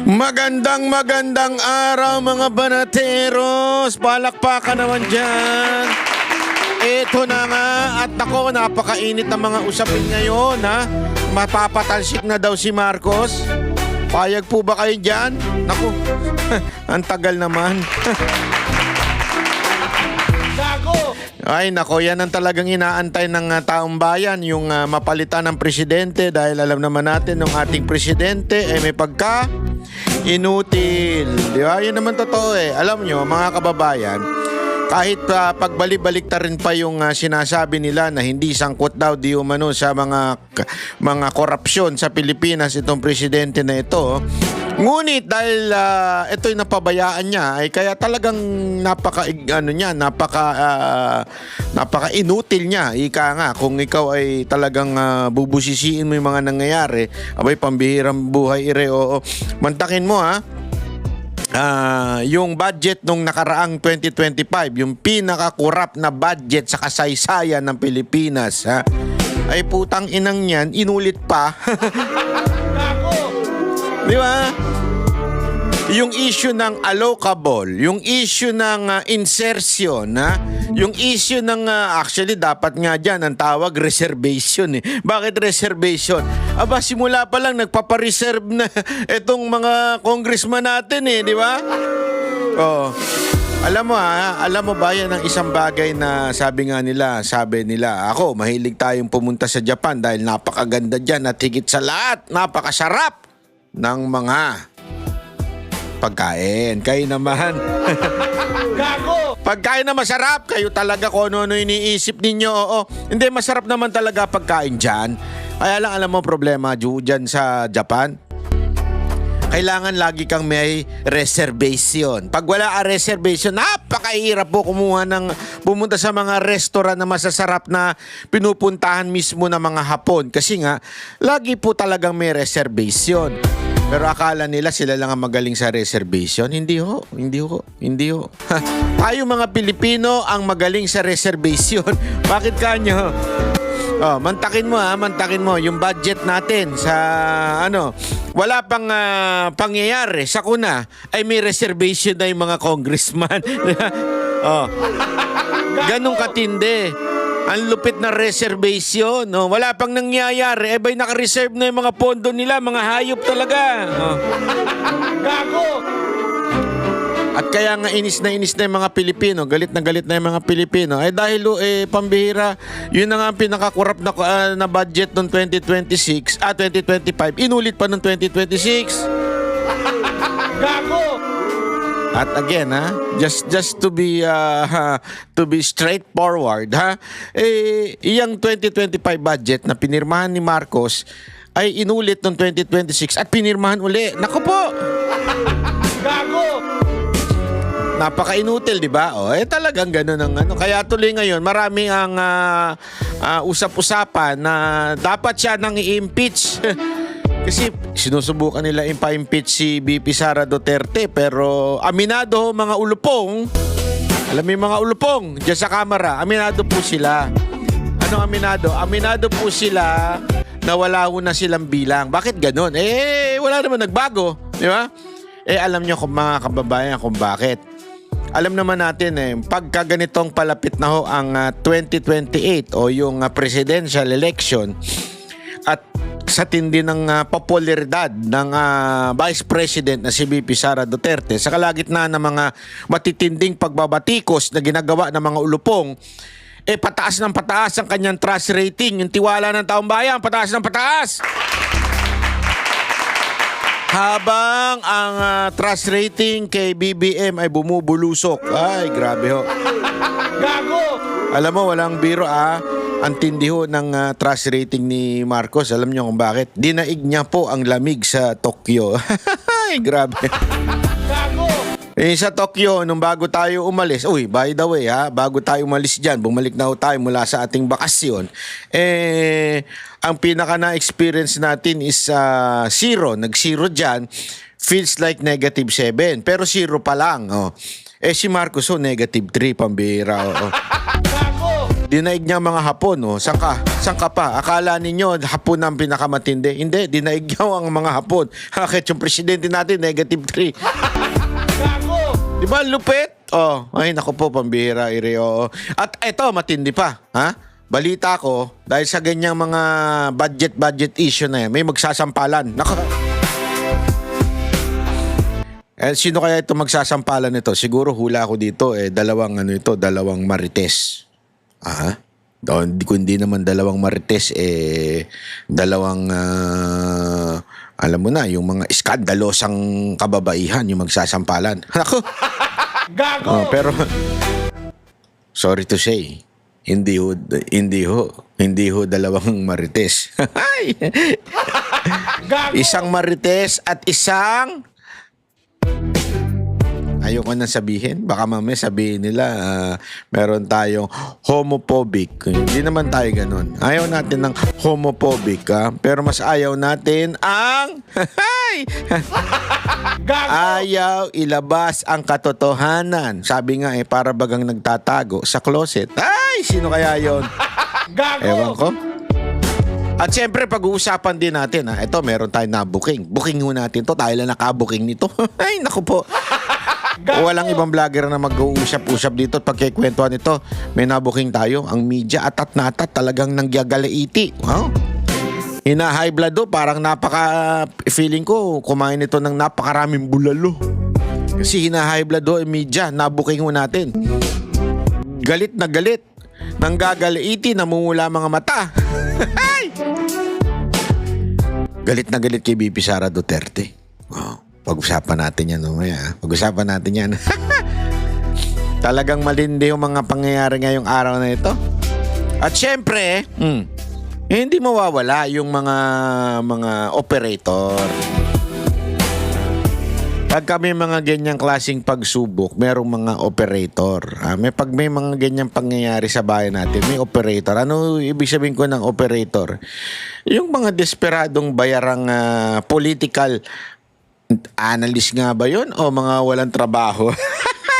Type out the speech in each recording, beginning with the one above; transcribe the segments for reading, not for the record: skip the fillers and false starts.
Magandang araw mga banateros. Palakpakan naman dyan. Ito na nga. At ako, napakainit ng mga usapin ngayon, ha? Mapapatalsik na daw si Marcos. Payag po ba kayo dyan? Naku, ang tagal naman. Ay nako, yan ang talagang inaantay ng taong bayan, yung mapalitan ng presidente, dahil alam naman natin ng ating presidente ay may pagka inutil. Di ba? Yun naman totoo eh. Alam nyo mga kababayan, kahit pagbalik-balik rin pa yung sinasabi nila na hindi sangkot daw di umano sa mga korupsyon sa Pilipinas itong presidente na ito. Ngunit dahil ito'y napabayaan niya, ay kaya talagang napaka inutil niya. Ika nga, kung ikaw ay talagang bubusisiin mo yung mga nangyayari, abay pambihirang buhay ire, oo. Mantakin mo ha. Yung budget nung nakaraang 2025, yung pinaka-corrupt na budget sa kasaysayan ng Pilipinas, ha? Ay putang inang yan, inulit pa. Di ba? Yung issue ng allocable, yung issue ng insertion, ha? Yung issue ng actually dapat nga dyan ang tawag reservation eh. Bakit reservation? Aba, simula pa lang nagpapareserve na itong mga congressman natin eh, di ba? Oh. Alam mo ba yan ang isang bagay na sabi nila, ako, mahilig tayong pumunta sa Japan dahil napakaganda dyan at higit sa lahat, napakasarap ng mga pagkain. Kayo naman. Gago! Pagkain na masarap, kayo talaga kung ano iniisip ninyo. Oo. Hindi, masarap naman talaga pagkain dyan. Kaya lang, alam mo problema dyan sa Japan? Kailangan lagi kang may reservation. Pag wala ang reservation, napakahirap po pumunta sa mga restaurant na masasarap na pinupuntahan mismo ng mga Hapon. Kasi nga, lagi po talagang may reservation. Pero akala nila sila lang ang magaling sa reservation. Hindi ho. Tayo mga Pilipino ang magaling sa reservation. Bakit kanyo? Oh, mantakin mo yung budget natin sa wala pang pangyayari sa kuna ay may reservation na yung mga congressman. Oh. Ganong katindi. Ang lupit na reservation. No? Wala pang nangyayari. Ba'y naka-reserve na yung mga pondo nila. Mga hayop talaga. Oh. Gago! At kaya nga inis na yung mga Pilipino. Galit na yung mga Pilipino. Dahil pambihira, yun na nga ang pinaka-corrupt na budget noong 2025. Inulit pa noong 2026. Gago! At again, just to be straightforward, iyang 2025 budget na pinirmahan ni Marcos ay inulit noong 2026 at pinirmahan uli. Naku po. Gago. Napaka-inutil, di ba? Talagang gano'n ang Kaya tuloy ngayon, marami ang usap-usapan na dapat siya nang i-impeach. Kasi sinusubukan nila impa-impeach si BP Sara Duterte, pero aminado mga ulupong, alam mo yung mga ulupong dyan sa kamera, aminado po sila. Ano aminado? Aminado po sila na wala na silang bilang. Bakit ganun? Wala naman nagbago, di ba? Alam nyo kung mga kababayan kung bakit. Alam naman natin pagka ganitong palapit na ho ang 2028 o yung presidential election at sa tindi ng popularidad ng Vice President na si BP Sara Duterte sa kalagitnaan ng mga matitinding pagbabatikos na ginagawa ng mga ulupong, pataas ng pataas ang kanyang trust rating, yung tiwala ng taong bayan, pataas ng pataas. Habang ang trust rating kay BBM ay bumubulusok. Ay, grabe ho. Gago! Alam mo, walang biro ang tindi ho ng trust rating ni Marcos. Alam niyo kung bakit? Dinaig niya po ang lamig sa Tokyo. Ay, grabe. Gago! Sa Tokyo, nung bago tayo umalis, by the way bago tayo umalis dyan, bumalik na ho tayo mula sa ating bakasyon, ang pinaka na-experience natin is zero. Nag-zero dyan, feels like -7. Pero zero pa lang. Si Marcos, -3, pambira. Dinaig niya ang mga Hapon, oh. Saan ka pa? Akala ninyo, Hapon ang pinakamatindi. Hindi, dinaig niya ang mga Hapon. Bakit yung presidente natin, -3. Di ba, lupit? Oh, ay, naku po, pambihira, Ireo. At eto, matindi pa, ha? Balita ko, dahil sa ganyang mga budget issue na yan, may magsasampalan. Naku. Sino kaya ito magsasampalan nito? Siguro hula ko dito, dalawang marites. Hindi naman dalawang marites, dalawang, alam mo na, yung mga iskandalosang kababaihan, yung magsasampalan. Ako! Gago! Pero, sorry to say, hindi ho dalawang marites. Isang marites at isang... Ayoko nang sabihin. Baka mamaya sabihin nila meron tayong homophobic. Hindi naman tayo ganun. Ayaw natin ng homophobic. Pero mas ayaw natin ang... ayaw ilabas ang katotohanan. Sabi nga para bagang nagtatago sa closet. Ay! Sino kaya yon? Ewan ko. At syempre, pag-uusapan din natin, ito, meron tayong na-booking. Booking ho natin to. Tayo lang naka-booking nito. Ay, naku po. Walang ibang vlogger na mag-uusap-usap dito at pagkikwentuhan nito. May na-booking tayo. Ang media atat na atat talagang nangyagalaiti. Wow. Hina-high blood do. Parang feeling ko, kumain ito ng napakaraming bulalo. Kasi hina-high blood do, media. Na-booking ho natin. Galit na galit. Nanggagalaiti, namumula mga mata. Galit na galit kay BP Sara Duterte. Wow. Pag-usapan natin yan mamaya. Pag-usapan natin yan. Talagang malindi yung mga pangyayari ngayong araw na ito. At syempre, hindi mawawala yung mga operator. Pag kami mga ganyang klaseng pagsubok, merong mga operator. Pag may mga ganyang pangyayari sa bayan natin, may operator. Ano ibig sabihin ko ng operator? Yung mga desperadong bayarang political analyst nga ba yun? O mga walang trabaho?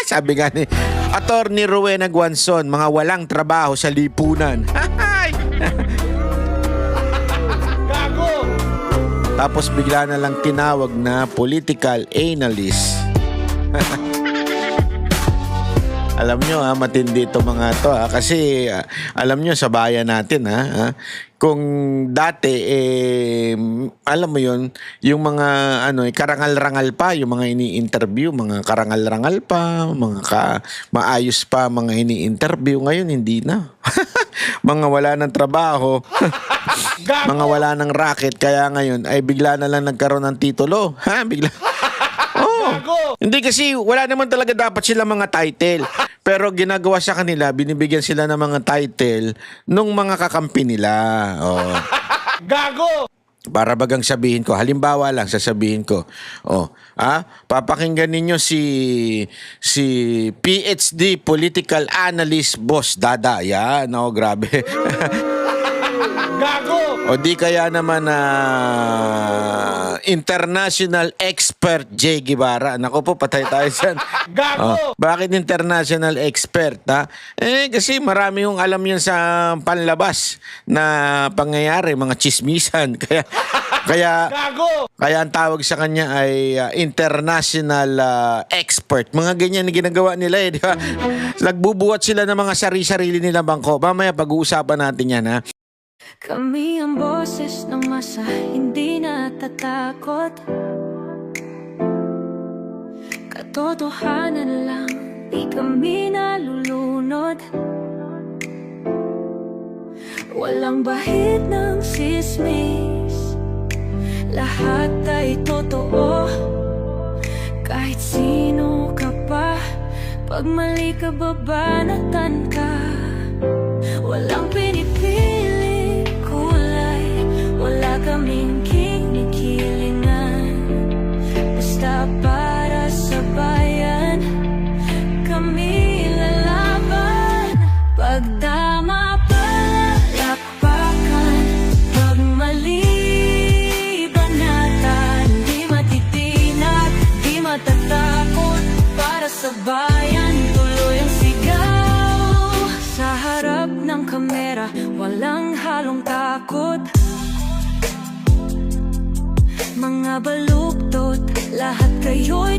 Sabi nga ni Attorney Rowena Guanzon, mga walang trabaho sa lipunan. Tapos bigla na lang tinawag na political analyst. Alam nyo matindi ito mga to kasi alam nyo sa bayan natin kung dati alam mo yon yung mga karangal-rangal pa yung mga ini-interview, mga karangal-rangal pa, maayos pa mga ini-interview, ngayon hindi na. Mga wala ng trabaho. Mga wala ng racket, kaya ngayon ay bigla na lang nagkaroon ng titulo. Bigla. Hindi kasi wala naman talaga dapat sila mga title. Pero ginagawa sa kanila, binibigyan sila ng mga title nung mga kakampi nila. Gago! Para bagang sabihin ko, halimbawa lang sasabihin ko, papakinggan ninyo si PhD political analyst Boss Dada. Yan, grabe. Gago! O di kaya naman international expert Jay Guevara. Naku po, patay tayo dyan. Gago! Bakit international expert, kasi marami yung alam yan sa panlabas na pangyayari, mga chismisan. Kaya ang tawag sa kanya ay international expert. Mga ganyan na ginagawa nila di ba? Nagbubuhat sila ng mga sarili-sarili nila bangko. Mamaya pag-uusapan natin yan Kami ang boses ng masa, hindi natatakot. Katotohanan lang, di kami nalulunod. Walang bahid ng sismis, lahat ay totoo. Kahit sino ka pa, pag mali ka babanatan ka. Walang pinipili kulay, wala kaming kinikilingan. Basta para sa bayan, kami lalaban. Pagdama palakpakan, pag mali banatan. Di matitinag, di matatakot. Para sa bayan, tuloy ang sigaw. Sa harap ng mabaluktot. Lahat kayo